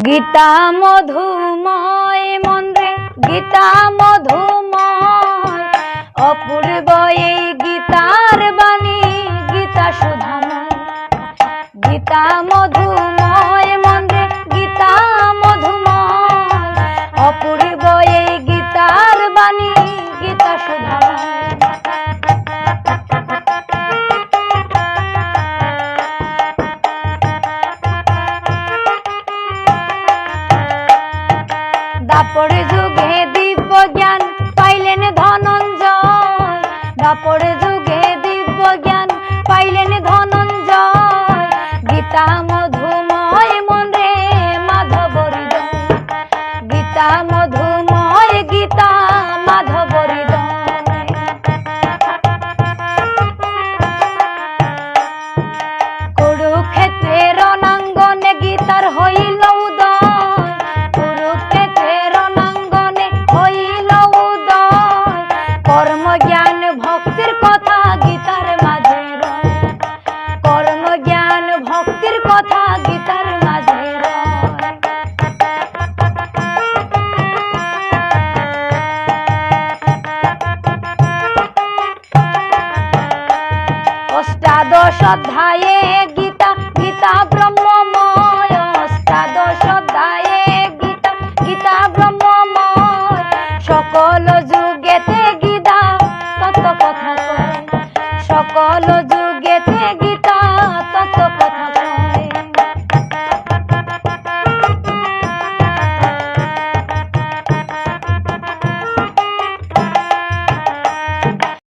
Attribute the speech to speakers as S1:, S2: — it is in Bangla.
S1: গীতা মধুময় মন্দ্রে গীতা মধুময় অপূর্ব এই গীতার বাণী গীতা সুধাময়। গীতা মধুময় মন্দ্রে গীতা মধুময় অপূর্ব এই গীতার বাণী গীতা সুধাময়। দাপর যুগে দিব্য জ্ঞান পাইলেন ধনঞ্জয়। দাপর যুগে দিব্য জ্ঞান পাইলেন ধনঞ্জয়। গীতা মধুময় মন্দ্রে মাধব হৃদয়। গীতা মধুময় গীতা মাধব হৃদয়। কুরুক্ষেত্রের রণাঙ্গনে গীতার হইল উদয়। কর্মজ্ঞান ভক্তির কথা গীতার মাঝে রয়। কর্মজ্ঞান ভক্তির কথা গীতার মাঝে রয়। অষ্টাদশ অধ্যায়ে গীতা গীতা ব্রহ্মময়। অষ্টাদশ অধ্যায়ে গীতা গীতা ব্রহ্মময়। সকল যুগেতে গীতা তত্ত্ব কথা কয়। সকল যুগেতে গীতা তত্ত্ব